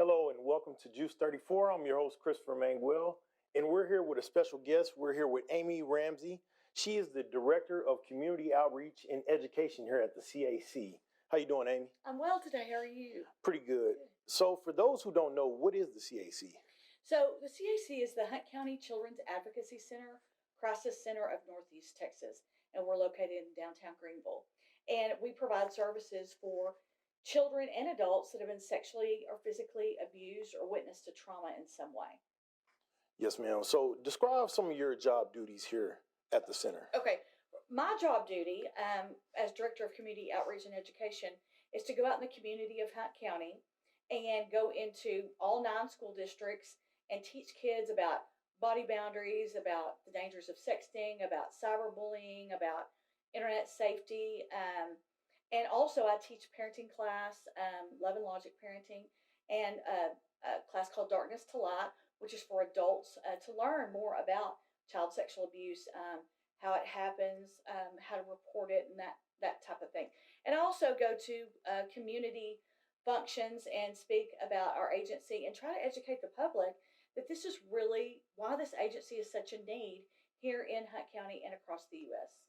Hello and welcome to Juice 34. I'm your host, Christopher Manguel, and we're here with a special guest. We're here with Amy Ramsey. She is the Director of Community Outreach and Education here at the CAC. How you doing, Amy? I'm well today. How are you? Pretty good. So for those who don't know, what is the CAC? So the CAC is the Hunt County Children's Advocacy Center, Crisis Center of Northeast Texas, and we're located in downtown Greenville. And we provide services for children and adults that have been sexually or physically abused or witnessed to trauma in some way. Yes, ma'am. So describe some of your job duties here at the center. Okay. My job duty as Director of Community Outreach and Education is to go out in the community of Hunt County and go into all 9 school districts and teach kids about body boundaries, about the dangers of sexting, about cyberbullying, about internet safety. And also I teach parenting class, Love and Logic Parenting, and a class called Darkness to Light, which is for adults to learn more about child sexual abuse, how it happens, how to report it, and that type of thing. And I also go to community functions and speak about our agency and try to educate the public that this is really why this agency is such a need here in Hunt County and across the U.S.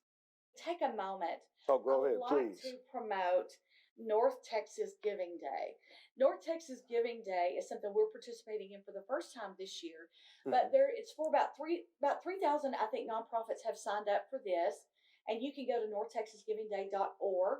Take a moment. Oh, go ahead, I would like please. to promote North Texas Giving Day. North Texas Giving Day is something we're participating in for the first time this year, but it's for about 3,000, I think, nonprofits have signed up for this, and you can go to northtexasgivingday.org,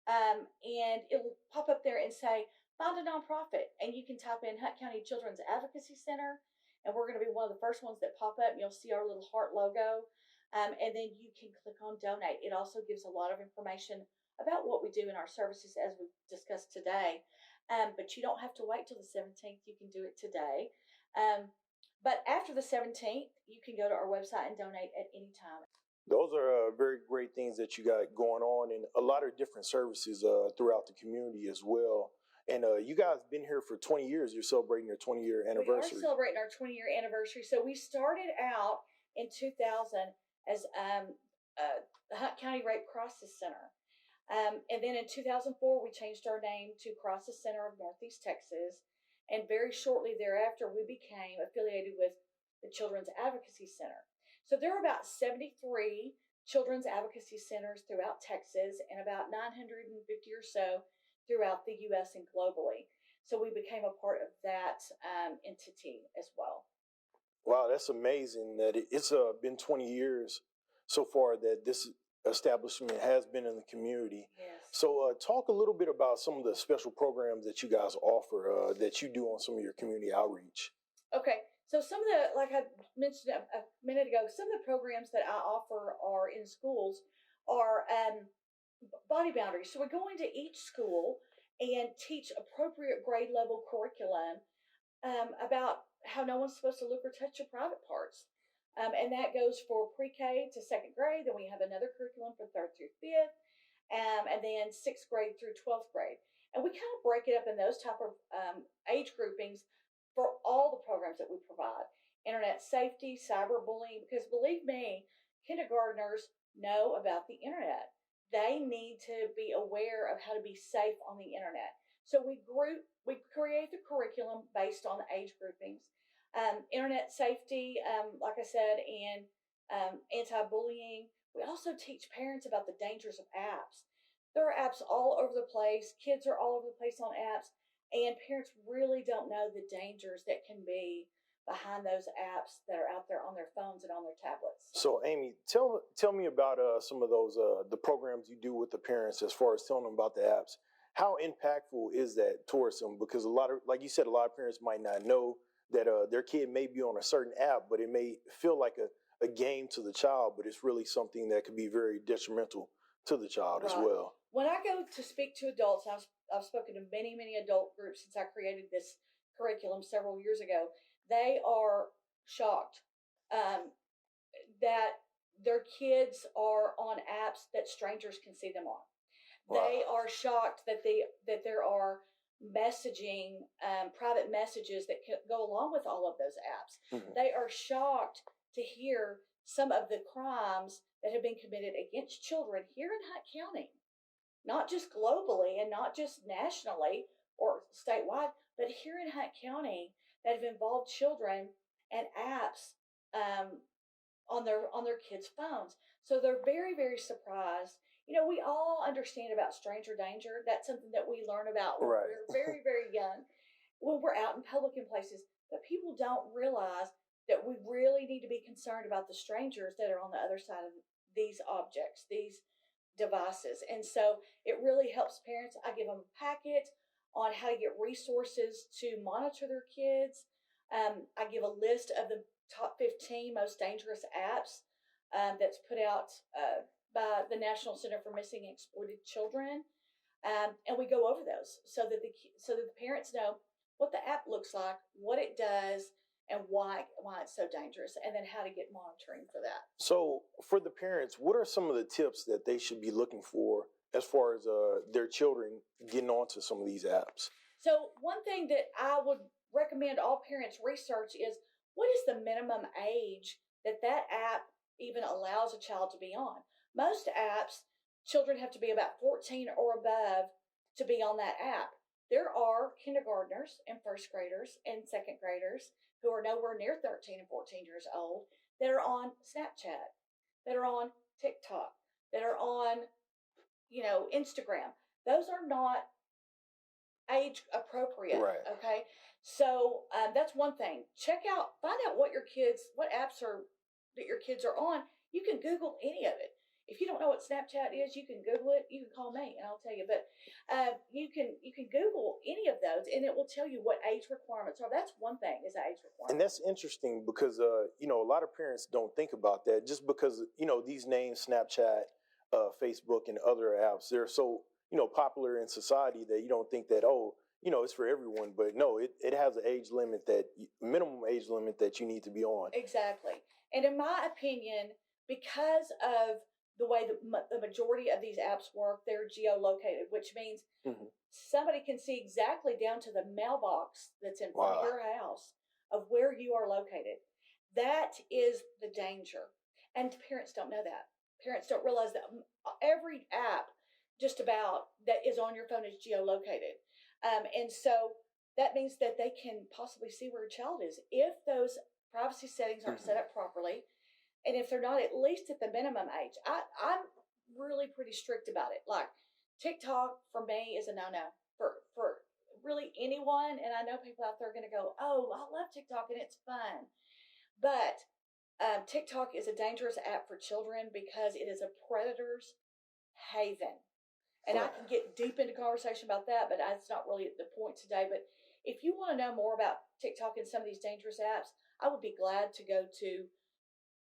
and it will pop up there and say, find a nonprofit, and you can type in Hunt County Children's Advocacy Center, and we're going to be one of the first ones that pop up, and you'll see our little heart logo. And then you can click on donate. It also gives a lot of information about what we do in our services as we discussed today. But you don't have to wait till the 17th. You can do it today. But after the 17th, you can go to our website and donate at any time. Those are very great things that you got going on, and a lot of different services throughout the community as well. And you guys been here for 20 years. You're celebrating your 20-year anniversary. We are celebrating our 20-year anniversary. So we started out in 2000 as the Hunt County Rape Crisis Center. And then in 2004, we changed our name to Crisis Center of Northeast Texas. And very shortly thereafter, we became affiliated with the Children's Advocacy Center. So there are about 73 Children's Advocacy Centers throughout Texas and about 950 or so throughout the U.S. and globally. So we became a part of that entity as well. Wow, that's amazing that it's been 20 years so far that this establishment has been in the community. Yes. So talk a little bit about some of the special programs that you guys offer that you do on some of your community outreach. Okay, so some of the, like I mentioned a minute ago, some of the programs that I offer are in schools are body boundaries. So we go into each school and teach appropriate grade level curriculum about how no one's supposed to look or touch your private parts. And that goes for pre-K to 2nd grade. Then we have another curriculum for 3rd through 5th, and then 6th grade through 12th grade. And we kind of break it up in those type of age groupings for all the programs that we provide. Internet safety, cyberbullying, because believe me, kindergartners know about the internet. They need to be aware of how to be safe on the internet. So we create the curriculum based on the age groupings. Internet safety, like I said, and anti-bullying. We also teach parents about the dangers of apps. There are apps all over the place. Kids are all over the place on apps, and parents really don't know the dangers that can be behind those apps that are out there on their phones and on their tablets. So, Amy, tell me about some of those the programs you do with the parents as far as telling them about the apps. How impactful is that towards them? Because a lot of, like you said, a lot of parents might not know that their kid may be on a certain app, but it may feel like a game to the child, but it's really something that could be very detrimental to the child as well. When I go to speak to adults, I've spoken to many, many adult groups since I created this curriculum several years ago. They are shocked that their kids are on apps that strangers can see them on. Wow. They are shocked that there are messaging, private messages that go along with all of those apps. Mm-hmm. They are shocked to hear some of the crimes that have been committed against children here in Hunt County, not just globally and not just nationally or statewide, but here in Hunt County that have involved children and apps um, on their kids' phones. So they're very, very surprised. We all understand about stranger danger. That's something that we learn about when Right. we're very, very young, when we're out in public in places. But people don't realize that we really need to be concerned about the strangers that are on the other side of these objects, these devices. And so it really helps parents. I give them a packet on how to get resources to monitor their kids. I give a list of the top 15 most dangerous apps that's put out by the National Center for Missing and Exploited Children. And we go over those so that the parents know what the app looks like, what it does, and why it's so dangerous, and then how to get monitoring for that. So, for the parents, what are some of the tips that they should be looking for as far as their children getting onto some of these apps? So one thing that I would recommend all parents research is what is the minimum age that app even allows a child to be on. Most apps, children have to be about 14 or above to be on that app. There are kindergartners and first graders and second graders who are nowhere near 13 and 14 years old that are on Snapchat, that are on TikTok, that are on, Instagram. Those are not age appropriate. Right. Okay. So that's one thing. Find out what apps that your kids are on. You can Google any of it. If you don't know what Snapchat is, you can Google it. You can call me and I'll tell you. But you can Google any of those and it will tell you what age requirements are. That's one thing is age requirements. And that's interesting because a lot of parents don't think about that just because these names, Snapchat, Facebook, and other apps, they're so popular in society that you don't think that it's for everyone. But no, it has an age limit, that minimum age limit that you need to be on. Exactly. And in my opinion, because of the way the majority of these apps work, they're geolocated, which means somebody can see exactly down to the mailbox that's in front of your house of where you are located. That is the danger. And parents don't know that. Parents don't realize that every app just about that is on your phone is geolocated. And so that means that they can possibly see where a child is if those privacy settings aren't set up properly. And if they're not at least at the minimum age. I'm really pretty strict about it. Like TikTok for me is a no-no for really anyone. And I know people out there are going to go, oh, I love TikTok and it's fun. But TikTok is a dangerous app for children because it is a predator's haven. And I can get deep into conversation about that, but that's not really the point today. But if you want to know more about TikTok and some of these dangerous apps, I would be glad to go to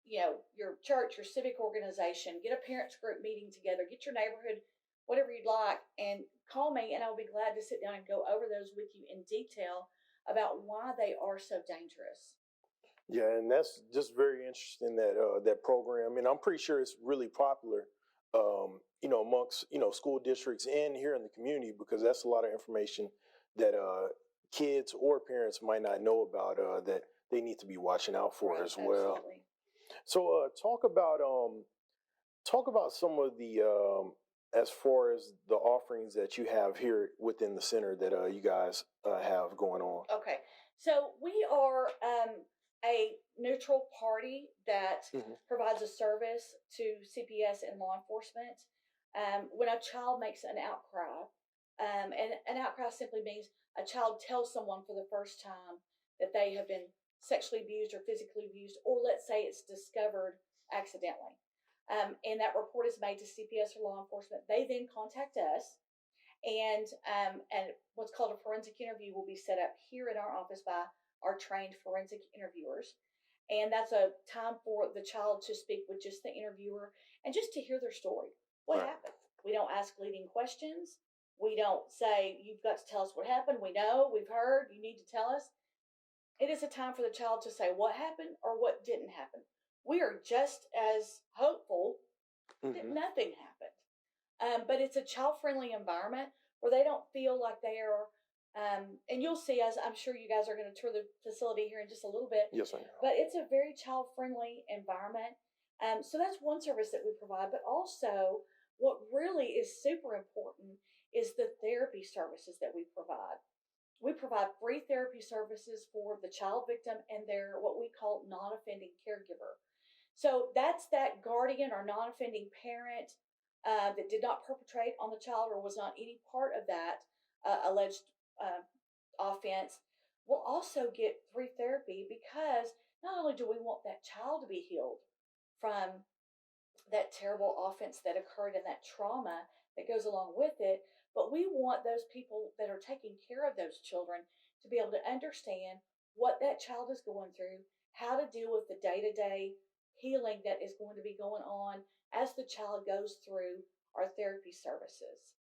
your church, your civic organization, get a parents group meeting together, get your neighborhood, whatever you'd like, and call me, and I'll be glad to sit down and go over those with you in detail about why they are so dangerous. Yeah, and that's just very interesting that program, and I'm pretty sure it's really popular, amongst school districts and here in the community because that's a lot of information that kids or parents might not know about that they need to be watching out for as well. Absolutely. So talk about some of the as far as the offerings that you have here within the center that you guys have going on. Okay, so we are a neutral party that provides a service to CPS and law enforcement. When a child makes an outcry, and an outcry simply means a child tells someone for the first time that they have been sexually abused or physically abused, or let's say it's discovered accidentally. And that report is made to CPS or law enforcement. They then contact us, and what's called a forensic interview will be set up here in our office by our trained forensic interviewers. And that's a time for the child to speak with just the interviewer and just to hear their story. What happened? We don't ask leading questions. We don't say, you've got to tell us what happened. We know, we've heard, you need to tell us. It is a time for the child to say what happened or what didn't happen. We are just as hopeful that nothing happened. But it's a child-friendly environment where they don't feel like they are, and you'll see, as I'm sure you guys are going to tour the facility here in just a little bit. Yes, I am. But it's a very child-friendly environment. So that's one service that we provide. But also, what really is super important is the therapy services that we provide. We provide free therapy services for the child victim and their what we call non-offending caregiver. So that's that guardian or non-offending parent that did not perpetrate on the child or was not any part of that alleged uh, offense will also get free therapy, because not only do we want that child to be healed from that terrible offense that occurred and that trauma that goes along with it, but we want those people that are taking care of those children to be able to understand what that child is going through, how to deal with the day to day healing that is going to be going on as the child goes through our therapy services.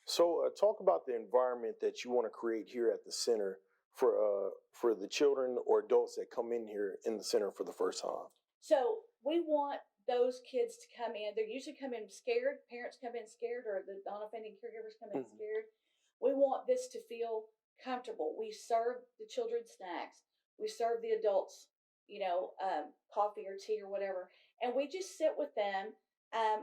So, talk about the environment that you want to create here at the center for the children or adults that come in here in the center for the first time. So we want those kids to come in. They usually come in scared. Parents come in scared, or the non-offending caregivers come in Mm-hmm. scared. We want this to feel comfortable. We serve the children snacks. We serve the adults, coffee or tea or whatever, and we just sit with them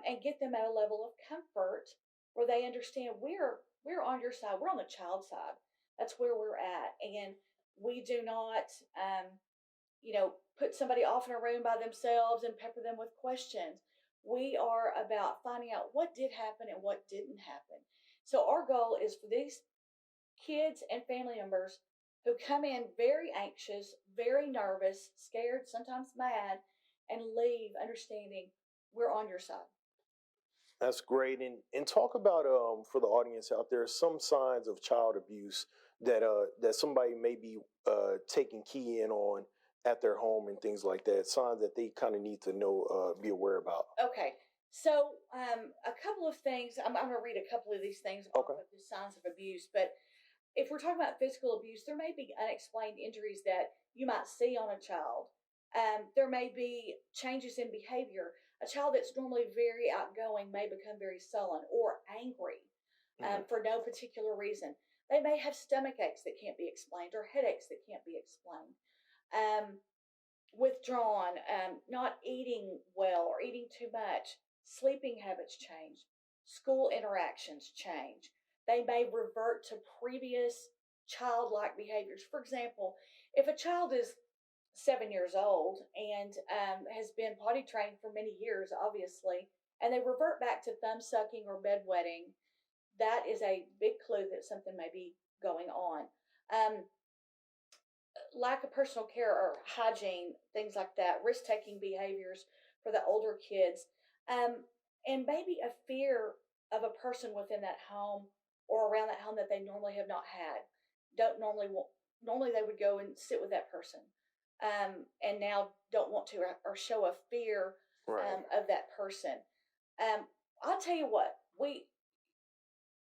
and get them at a level of comfort where they understand we're on your side. We're on the child side. That's where we're at, and we do not. Put somebody off in a room by themselves and pepper them with questions. We are about finding out what did happen and what didn't happen. So our goal is for these kids and family members who come in very anxious, very nervous, scared, sometimes mad, and leave understanding we're on your side. That's great. And talk about for the audience out there some signs of child abuse that somebody may be taking key in on at their home and things like that. Signs that they kind of need to know, be aware about. Okay. So, a couple of things. I'm going to read a couple of these things off Okay. of the signs of abuse. But if we're talking about physical abuse, there may be unexplained injuries that you might see on a child. There may be changes in behavior. A child that's normally very outgoing may become very sullen or angry Mm-hmm. for no particular reason. They may have stomach aches that can't be explained or headaches that can't be explained. Um, Withdrawn, not eating well or eating too much, sleeping habits change, school interactions change. They may revert to previous childlike behaviors. For example, if a child is 7 years old and has been potty trained for many years, obviously, and they revert back to thumb sucking or bedwetting, that is a big clue that something may be going on. Um, Lack of personal care or hygiene, things like that, risk taking behaviors for the older kids, um, and maybe a fear of a person within that home or around that home that they normally have not had. Don't normally want, normally they would go and sit with that person, and now don't want to or show a fear Right. of that person. Um, I'll tell you what, we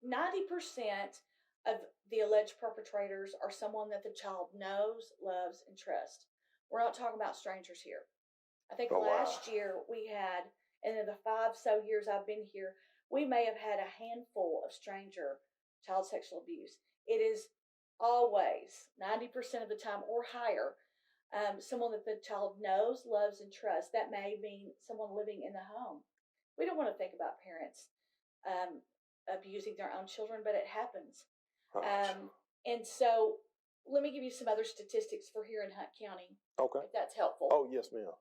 90% of the alleged perpetrators are someone that the child knows, loves, and trusts. We're not talking about strangers here. I think Oh wow. last year we had, and in the 5 so years I've been here, we may have had a handful of stranger child sexual abuse. It is always 90% of the time or higher, someone that the child knows, loves, and trusts. That may mean someone living in the home. We don't want to think about parents um, abusing their own children, but it happens. Gosh. And so let me give you some other statistics for here in Hunt County, Okay. if that's helpful. Oh yes, ma'am.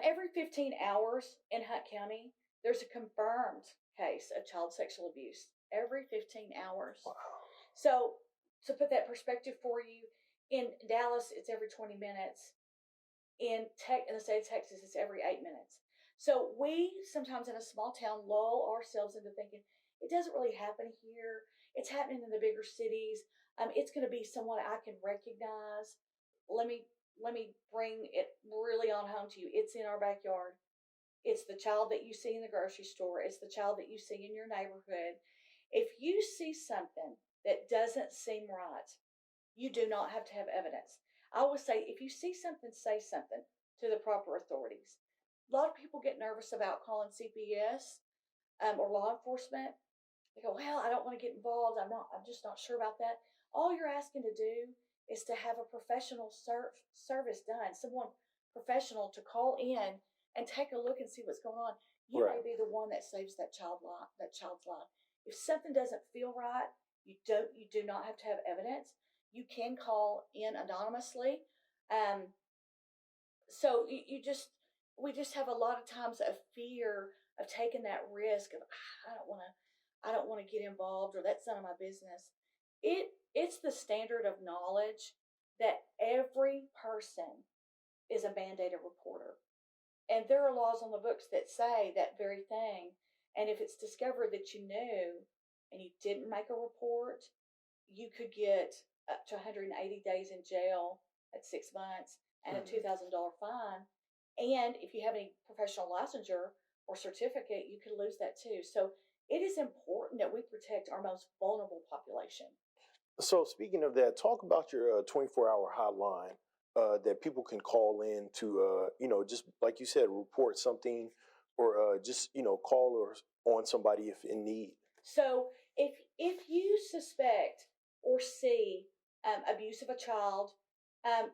Every 15 hours in Hunt County, there's a confirmed case of child sexual abuse. Every 15 hours. Wow. So to put that perspective for you, in Dallas, it's every 20 minutes. In the state of Texas, it's every 8 minutes. So we sometimes in a small town lull ourselves into thinking it doesn't really happen here. It's happening in the bigger cities. It's going to be someone I can recognize. Let me bring it really on home to you. It's in our backyard. It's the child that you see in the grocery store. It's the child that you see in your neighborhood. If you see something that doesn't seem right, you do not have to have evidence. I always say, if you see something, say something to the proper authorities. A lot of people get nervous about calling CPS or law enforcement. They go, well, I don't want to get involved. I'm just not sure about that. All you're asking to do is to have a professional service done, someone professional to call in and take a look and see what's going on. You Right. may be the one that saves that child's life. If something doesn't feel right, You do not have to have evidence. You can call in anonymously. Um, so we just have a lot of times a fear of taking that risk of I don't want to get involved, or that's none of my business. It's the standard of knowledge that every person is a mandated reporter. And there are laws on the books that say that very thing. And if it's discovered that you knew and you didn't make a report, you could get up to 180 days in jail at 6 months and a $2,000 fine. And if you have any professional licensure or certificate, you could lose that too. So it is important that we protect our most vulnerable population. So speaking of that, talk about your 24-hour hotline that people can call in to, just like you said, report something, or just call or on somebody if in need. So if you suspect or see abuse of a child,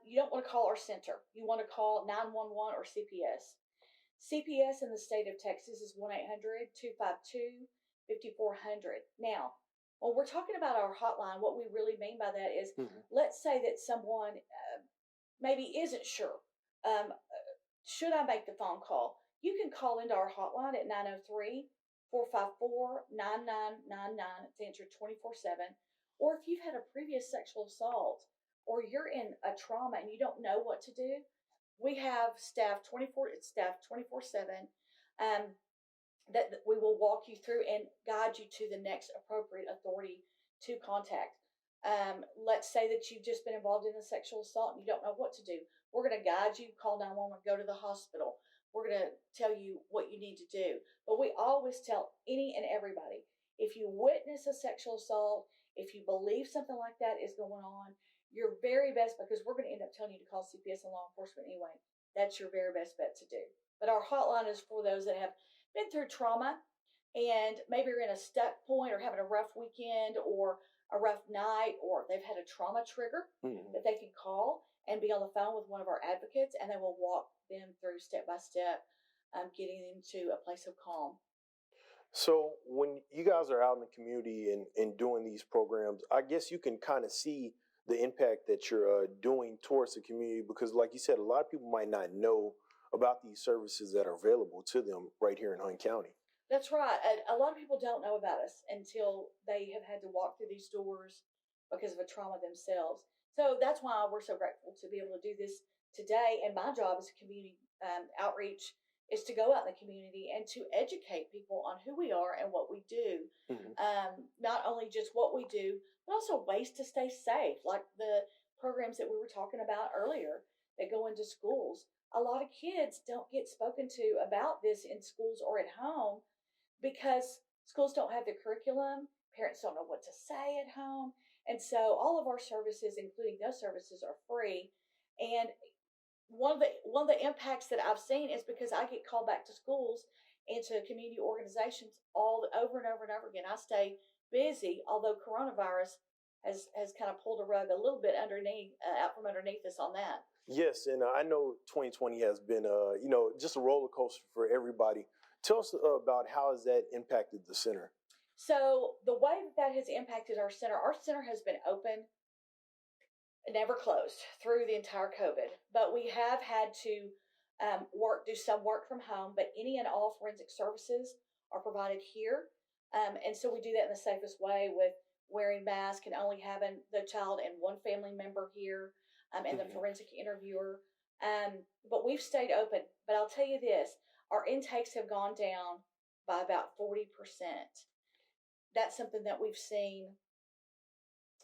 you don't want to call our center. You want to call 911 or CPS. CPS in the state of Texas is 1-800-252-5400. Now, when we're talking about our hotline, what we really mean by that is, let's say that someone maybe isn't sure. Should I make the phone call? You can call into our hotline at 903-454-9999. It's answered 24/7. Or if you've had a previous sexual assault, or you're in a trauma and you don't know what to do, we have staff 24/7. That we will walk you through and guide you to the next appropriate authority to contact. Let's say that you've just been involved in a sexual assault and you don't know what to do. We're going to guide you, call 911, go to the hospital. We're going to tell you what you need to do. But we always tell any and everybody, if you witness a sexual assault, if you believe something like that is going on, your very best, because we're going to end up telling you to call CPS and law enforcement anyway, that's your very best bet to do. But our hotline is for those that have been through trauma and maybe you're in a stuck point or having a rough weekend or a rough night, or they've had a trauma trigger that they can call and be on the phone with one of our advocates, and they will walk them through step by step, getting them to a place of calm. So when you guys are out in the community and doing these programs, I guess you can kind of see the impact that you're doing towards the community, because like you said, a lot of people might not know about these services that are available to them right here in Hunt County. That's right. A lot of people don't know about us until they have had to walk through these doors because of a trauma themselves. So that's why we're so grateful to be able to do this today. And my job as a community outreach is to go out in the community and to educate people on who we are and what we do. Not only just what we do, but also ways to stay safe, like the programs that we were talking about earlier that go into schools. A lot of kids don't get spoken to about this in schools or at home because schools don't have the curriculum, parents don't know what to say at home. And so all of our services, including those services, are free. And one of the impacts that I've seen is because I get called back to schools and to community organizations all over and over and over again. I stay busy, although coronavirus has kind of pulled a rug a little bit out from underneath us on that. Yes, and I know 2020 has been, just a roller coaster for everybody. Tell us about how has that impacted the center? So the way that has impacted our center has been open, never closed through the entire COVID. But we have had to do some work from home, but any and all forensic services are provided here. And so we do that in the safest way with wearing masks and only having the child and one family member here, and the forensic interviewer. But we've stayed open. But I'll tell you this, our intakes have gone down by about 40%. That's something that we've seen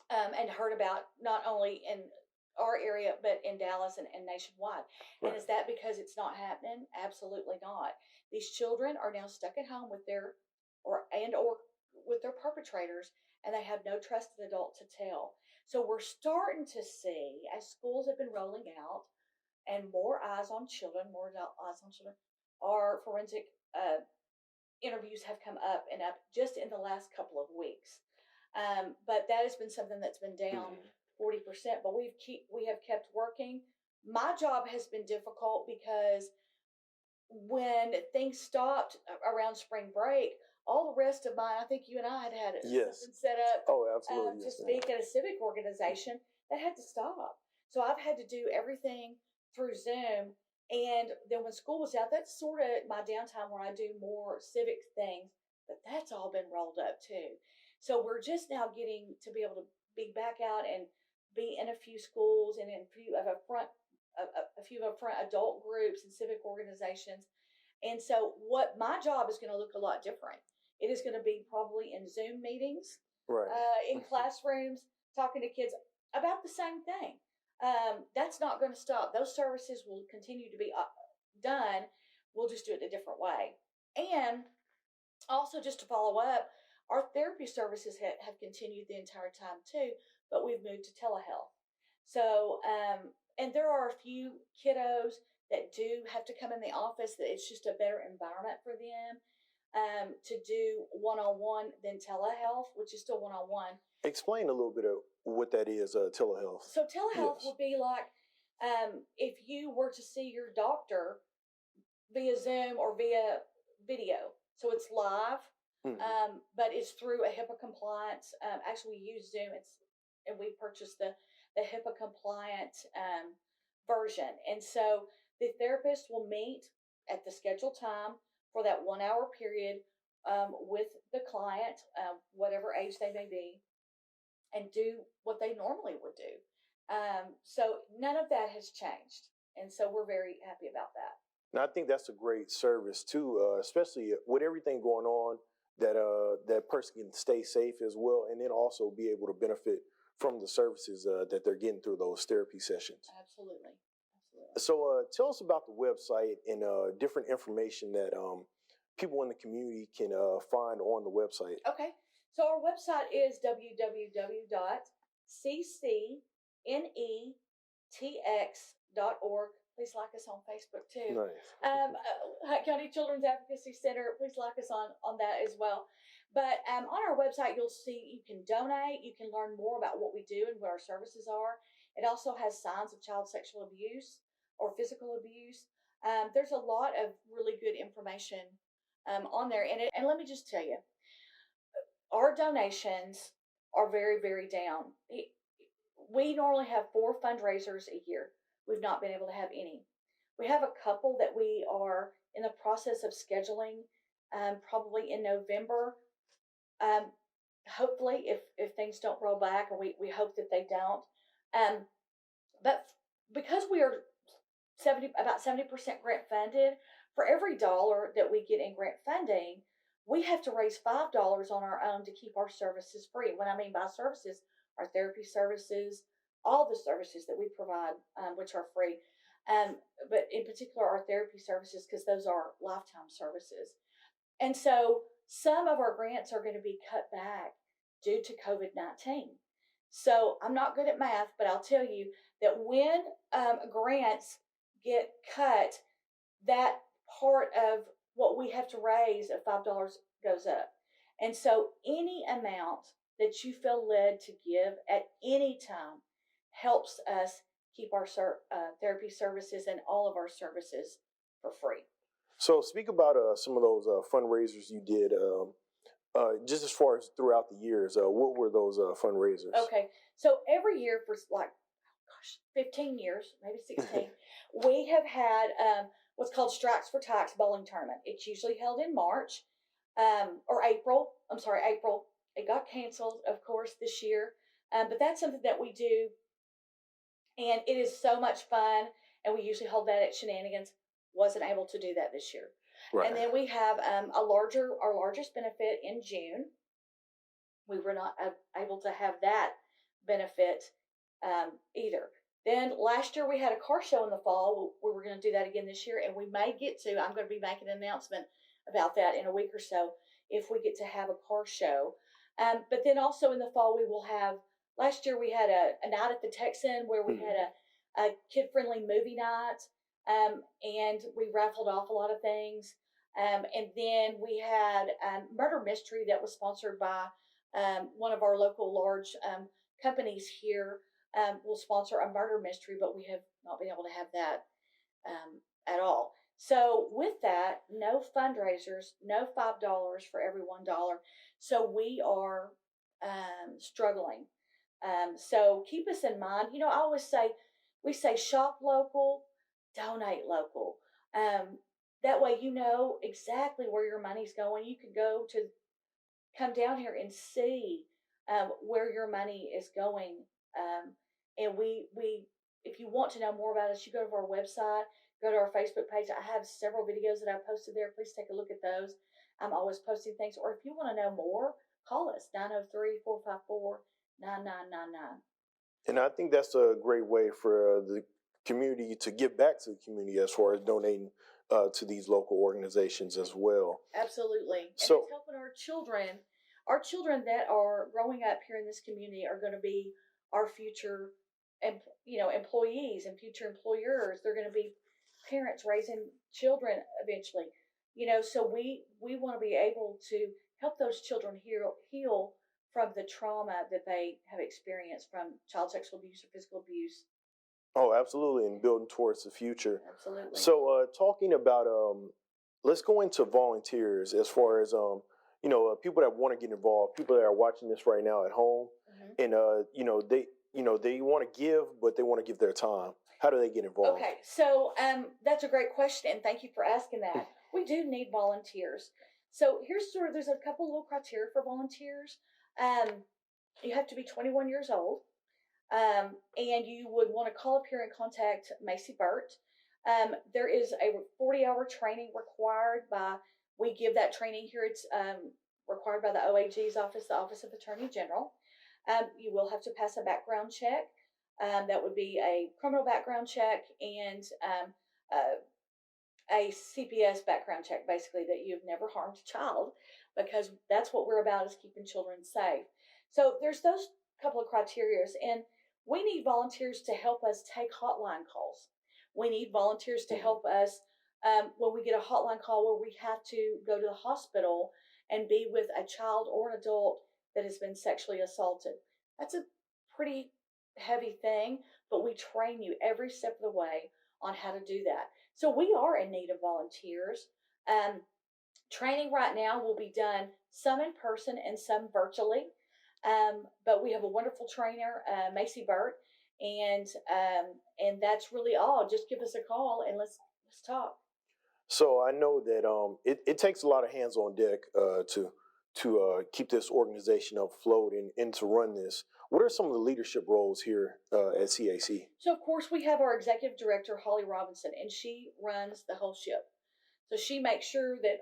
and heard about not only in our area, but in Dallas and nationwide. Right. And is that because it's not happening? Absolutely not. These children are now stuck at home with their with their perpetrators, and they have no trusted adult to tell. So we're starting to see, as schools have been rolling out, and more eyes on children, our forensic interviews have come up and up just in the last couple of weeks. But that has been something that's been down 40%, but we have kept working. My job has been difficult because when things stopped around spring break, all the rest of mine, I think you and I had Yes. something set up Oh, absolutely. to Yes, ma'am. speak at a civic organization. That had to stop. So I've had to do everything through Zoom. And then when school was out, that's sort of my downtime where I do more civic things, but that's all been rolled up too. So we're just now getting to be able to be back out and be in a few schools and in a few of front adult groups and civic organizations. And so what my job is going to look a lot different. It is going to be probably in Zoom meetings, Right. in classrooms, talking to kids about the same thing. That's not going to stop. Those services will continue to be done. We'll just do it a different way. And also, just to follow up, our therapy services have continued the entire time too, but we've moved to telehealth. So, and there are a few kiddos that do have to come in the office, that it's just a better environment for them to do one on one than telehealth, which is still one on one. Explain a little bit of what that is, telehealth. So, telehealth would be like if you were to see your doctor via Zoom or via video. So it's live, but it's through a HIPAA compliance. Actually, we use Zoom. And we purchased the HIPAA compliant version. And so the therapist will meet at the scheduled time for that 1 hour period with the client, whatever age they may be, and do what they normally would do. So none of that has changed. And so we're very happy about that. And I think that's a great service too, especially with everything going on. That person can stay safe as well, and then also be able to benefit from the services that they're getting through those therapy sessions. Absolutely. So, tell us about the website and different information that people in the community can find on the website. Okay. So our website is www.ccnetx.org. Please like us on Facebook too. Nice. Hunt County Children's Advocacy Center. Please like us on that as well. But on our website, you'll see you can donate. You can learn more about what we do and what our services are. It also has signs of child sexual abuse or physical abuse. There's a lot of really good information on there. And let me just tell you, our donations are very, very down. We normally have 4 fundraisers a year. We've not been able to have any. We have a couple that we are in the process of scheduling, probably in November. Hopefully, if things don't roll back, and we hope that they don't. But because we are about 70% grant funded, for every dollar that we get in grant funding, we have to raise $5 on our own to keep our services free. What I mean by services, our therapy services, all the services that we provide, which are free. But in particular, our therapy services, because those are lifetime services. And so some of our grants are going to be cut back due to COVID-19. So I'm not good at math, but I'll tell you that when grants get cut, that part of what we have to raise of $5 goes up. And so any amount that you feel led to give at any time helps us keep our therapy services and all of our services for free. So speak about some of those fundraisers you did, just as far as throughout the years. What were those fundraisers? Okay, so every year for 15 years, maybe 16, we have had what's called Strikes for Tax bowling tournament. It's usually held in March or April. I'm sorry, April. It got canceled, of course, this year. But that's something that we do, and it is so much fun. And we usually hold that at Shenanigans. Wasn't able to do that this year. Right. And then we have our largest benefit in June. We were not able to have that benefit either. Then last year we had a car show in the fall. We were going to do that again this year, and we may get to. I'm going to be making an announcement about that in a week or so if we get to have a car show. But then also in the fall we will have. Last year we had a night at the Texan where we had a kid-friendly movie night, and we raffled off a lot of things. And then we had murder mystery that was sponsored by one of our local large companies here. Will sponsor a murder mystery, but we have not been able to have that at all. So with that, no fundraisers, no $5 for every $1. So we are struggling. So keep us in mind. I always say, we say shop local, donate local. That way you know exactly where your money's going. You can go to come down here and see where your money is going. And if you want to know more about us, you go to our website, go to our Facebook page. I have several videos that I posted there. Please take a look at those. I'm always posting things. Or if you want to know more, call us 903-454-9999. And I think that's a great way for the community to give back to the community as far as donating to these local organizations as well. Absolutely. And So, it's helping our children. Our children that are growing up here in this community are going to be our future, employees and future employers. They're going to be parents raising children eventually. So we want to be able to help those children heal from the trauma that they have experienced from child sexual abuse or physical abuse. oh, absolutely, and building towards the future. Absolutely. So, talking about, let's go into volunteers as far as, people that want to get involved, people that are watching this right now at home, Mm-hmm. and they want to give, but they want to give their time. How do they get involved? Okay, so that's a great question, and thank you for asking that. We do need volunteers. So there's a couple little criteria for volunteers. Um, you have to be 21 years old, and you would want to call up here and contact Macy Burt. There is a 40-hour training required by. We give that training here. It's required by the OAG's office, the Office of Attorney General. You will have to pass a background check. That would be a criminal background check and a CPS background check, basically, that you've never harmed a child, because that's what we're about, is keeping children safe. So there's those couple of criterias, and we need volunteers to help us take hotline calls. We need volunteers to help us when we get a hotline call where we have to go to the hospital and be with a child or an adult that has been sexually assaulted. That's a pretty heavy thing, but we train you every step of the way on how to do that. So we are in need of volunteers. Um, Training right now will be done some in person and some virtually. But we have a wonderful trainer, Macy Burt, and that's really all. Just give us a call and let's talk. So I know that it takes a lot of hands on deck to keep this organization afloat and to run this. What are some of the leadership roles here at CAC? So of course we have our executive director, Holly Robinson, and she runs the whole ship. So she makes sure that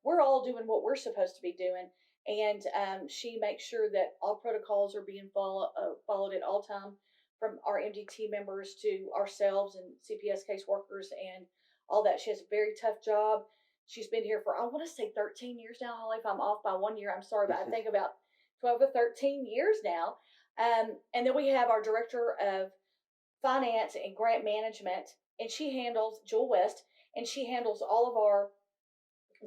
we're all doing what we're supposed to be doing, and she makes sure that all protocols are being followed at all time, from our MDT members to ourselves and CPS caseworkers and all that. She has a very tough job. She's been here for, I want to say, 13 years now, Holly. If I'm off by 1 year, I'm sorry, but I think about 12 or 13 years now. And then we have our director of finance and grant management, and she handles Jewel West, and she handles all of our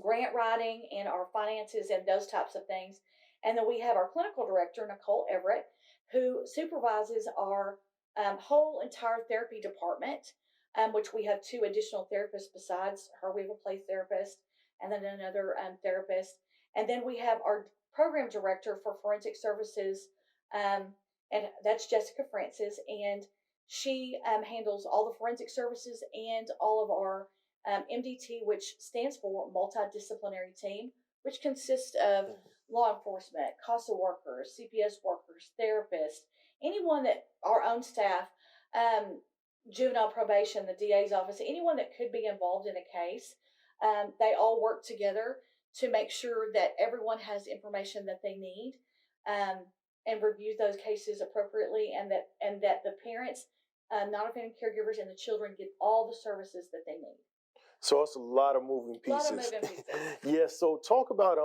grant writing and our finances and those types of things. And then we have our clinical director, Nicole Everett, who supervises our whole entire therapy department, which we have two additional therapists besides her. We have a play therapist and then another therapist. And then we have our program director for forensic services, and that's Jessica Francis. And she handles all the forensic services and all of our MDT, which stands for Multidisciplinary Team, which consists of law enforcement, CASA workers, CPS workers, therapists, anyone that our own staff, juvenile probation, the DA's office, anyone that could be involved in a case. They all work together to make sure that everyone has information that they need, and review those cases appropriately, and that the parents, non-offending caregivers, and the children get all the services that they need. So it's a lot of moving pieces. A lot of moving pieces. Yes. So talk about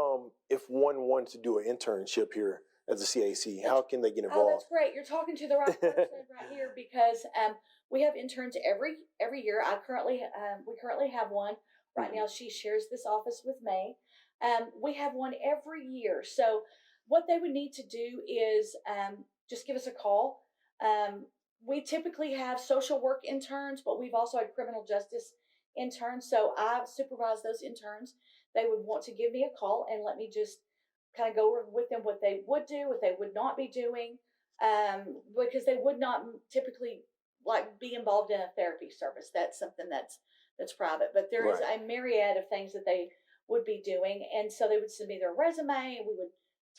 if one wants to do an internship here at the CAC, how can they get involved? Oh, that's great. You're talking to the right person right here, because we have interns every year. We currently have one right now. She shares this office with me. We have one every year. So what they would need to do is just give us a call. We typically have social work interns, but we've also had criminal justice interns. So I supervise those interns. They would want to give me a call and let me just kind of go over with them what they would do, what they would not be doing, because they would not typically like be involved in a therapy service. That's something that's private. But there is Right. a myriad of things that they would be doing, and so they would send me their resume, and we would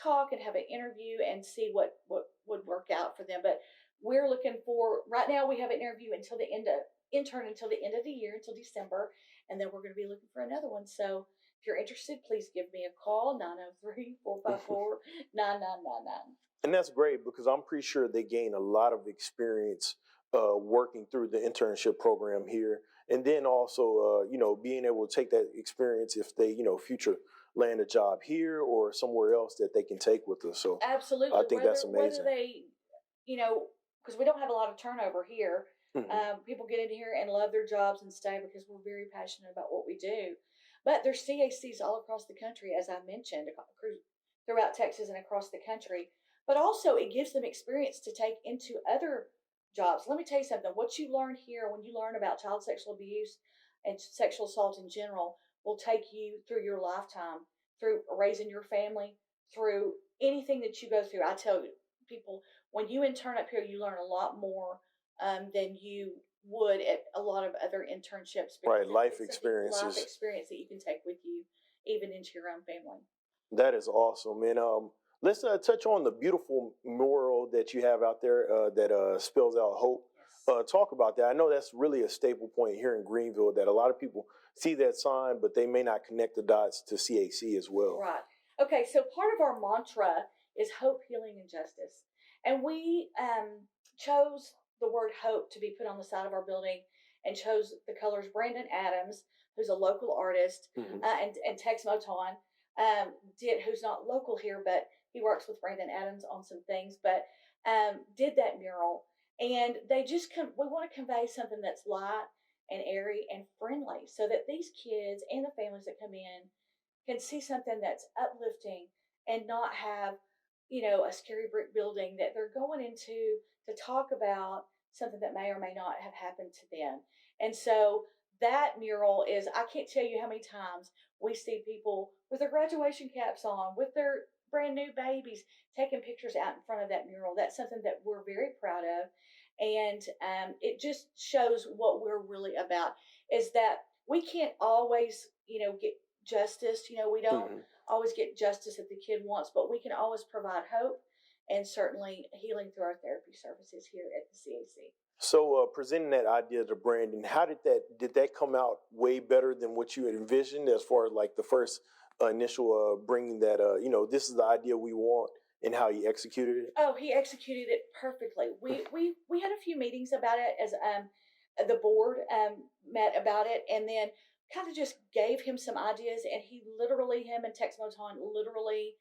talk and have an interview and see what would work out for them. But we're looking for right now. We have an interview until the end of intern until the end of the year, until December, and then we're going to be looking for another one. So if you're interested, please give me a call, 903-454-9999. And that's great because I'm pretty sure they gain a lot of experience working through the internship program here, and then also being able to take that experience if they future land a job here or somewhere else that they can take with us. So I Absolutely. think that's Whether amazing. they, because we don't have a lot of turnover here. Hmm. People get in here and love their jobs and stay because we're very passionate about what we do. But there's CACs all across the country, as I mentioned, throughout Texas and across the country. But also, it gives them experience to take into other jobs. Let me tell you something. What you learn here, when you learn about child sexual abuse and sexual assault in general, will take you through your lifetime, through raising your family, through anything that you go through. I tell people, when you intern up here, you learn a lot more than you would at a lot of other internships Right, because life it's a life experiences. experience that you can take with you, even into your own family. That is awesome, and let's touch on the beautiful mural that you have out there that spells out hope. Yes. Talk about that. I know that's really a staple point here in Greenville that a lot of people see that sign, but they may not connect the dots to CAC as well. Right. Okay, so part of our mantra is hope, healing, and justice. And we chose the word hope to be put on the side of our building and chose the colors Brandon Adams, who's a local artist, Hmm. and Tex Moton, who's not local here, but he works with Brandon Adams on some things, but did that mural. And we want to convey something that's light and airy and friendly so that these kids and the families that come in can see something that's uplifting and not have, a scary brick building that they're going into to talk about something that may or may not have happened to them. And so that mural is, I can't tell you how many times we see people with their graduation caps on, with their brand new babies, taking pictures out in front of that mural. That's something that we're very proud of. And it just shows what we're really about is that we can't always, get justice. We don't Hmm. always get justice that the kid wants, but we can always provide hope and certainly healing through our therapy services here at the CAC. So presenting that idea to Brandon, how did that come out way better than what you had envisioned as far as like the first initial bringing that this is the idea we want and how he executed it? Oh, he executed it perfectly. We had a few meetings about it as the board met about it, and then kind of just gave him some ideas, and him and Tex Moton literally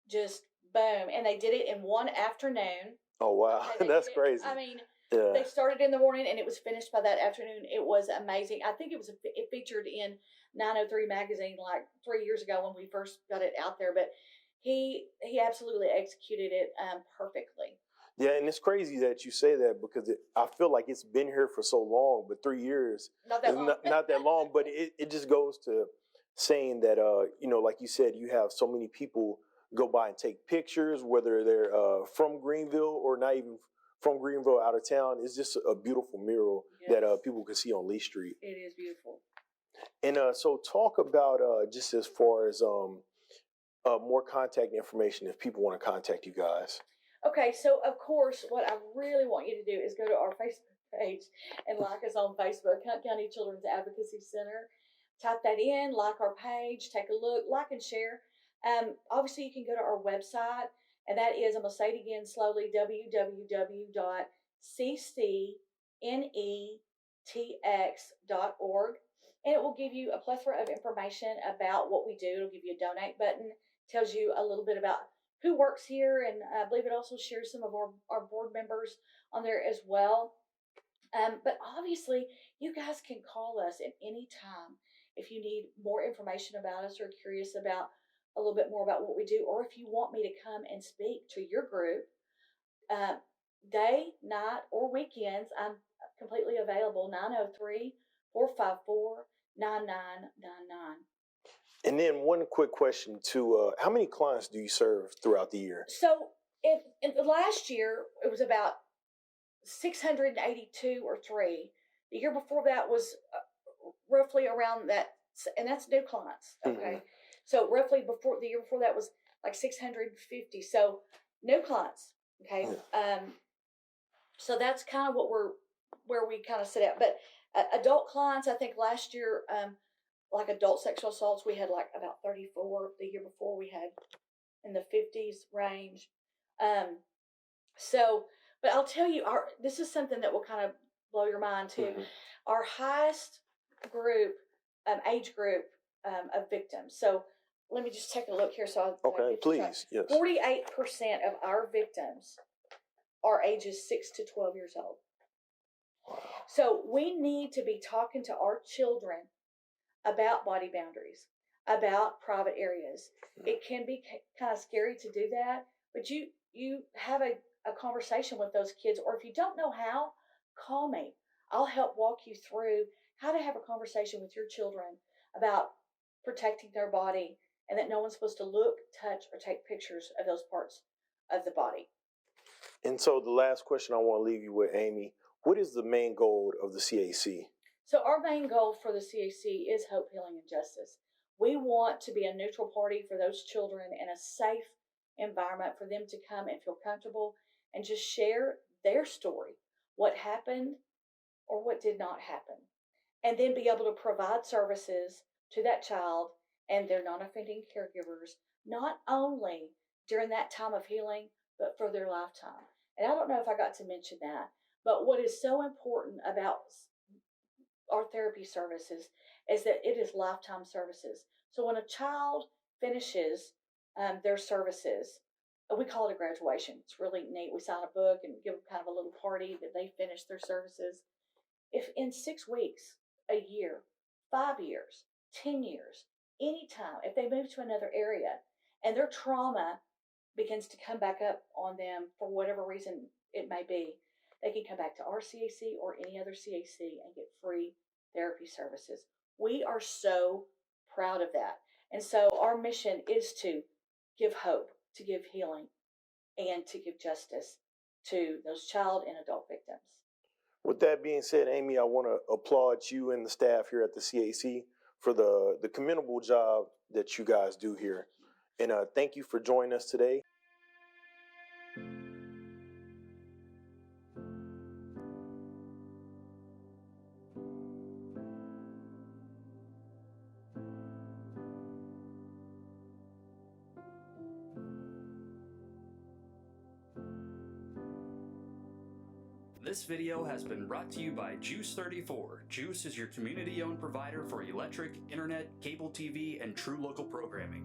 just boom, and they did it in one afternoon. Oh wow, Okay, they did that's it. I crazy. mean, Yeah. they started in the morning and it was finished by that afternoon. It was amazing. I think it featured in 903 magazine like 3 years ago when we first got it out there. But he absolutely executed it perfectly. Yeah, and it's crazy that you say that because I feel like it's been here for so long, but 3 years Not that is long. not that long. But it just goes to saying that like you said, you have so many people go by and take pictures, whether they're from Greenville or not even from Greenville, out of town. It's just a beautiful mural that Yes, people can see on Lee Street. it is beautiful. And so, talk about just as far as more contact information if people want to contact you guys. Okay, so of course, what I really want you to do is go to our Facebook page and like us on Facebook, Hunt County Children's Advocacy Center. Type that in, like our page, take a look, like and share. Obviously, you can go to our website, and that is, I'm going to say it again slowly, www.ccnetx.org. And it will give you a plethora of information about what we do. It'll give you a donate button, tells you a little bit about who works here, and I believe it also shares some of our board members on there as well. But obviously, you guys can call us at any time if you need more information about us or curious about a little bit more about what we do, or if you want me to come and speak to your group, uh, day, night, or weekends. I'm completely available. 903 454-9999. And then one quick question too: how many clients do you serve throughout the year? So in the last year, it was about 682 or three. The year before that was roughly around that, and that's new clients. Okay, so roughly before the year before that was like 650. So new clients. Okay, so that's kind of where we kind of sit at. But adult clients, I think last year, like adult sexual assaults, we had like about 34. The year before, we had in the 50s range. So, but I'll tell you, this is something that will kind of blow your mind too. Our highest group, age group of victims. So let me just take a look here. So okay, please, yes. 48% of our victims are ages 6 to 12 years old. Wow. So we need to be talking to our children about body boundaries, about private areas. It can be kind of scary to do that, but you have a conversation with those kids, or if you don't know how, call me. I'll help walk you through how to have a conversation with your children about protecting their body and that no one's supposed to look, touch, or take pictures of those parts of the body. And so the last question I want to leave you with, Amy, what is the main goal of the CAC? So our main goal for the CAC is hope, healing, and justice. We want to be a neutral party for those children in a safe environment for them to come and feel comfortable and just share their story, what happened or what did not happen, and then be able to provide services to that child and their non-offending caregivers, not only during that time of healing, but for their lifetime. And I don't know if I got to mention that, but what is so important about our therapy services is that it is lifetime services. So when a child finishes their services, we call it a graduation. It's really neat. We sign a book and give them kind of a little party that they finish their services. If in 6 weeks, a year, 5 years, 10 years, anytime, if they move to another area and their trauma begins to come back up on them for whatever reason it may be, they can come back to our CAC or any other CAC and get free therapy services. We are so proud of that. And so our mission is to give hope, to give healing, and to give justice to those child and adult victims. With that being said, Amy, I want to applaud you and the staff here at the CAC for the commendable job that you guys do here. And thank you for joining us today. This video has been brought to you by GEUS 34. GEUS is your community-owned provider for electric, internet, cable TV, and true local programming.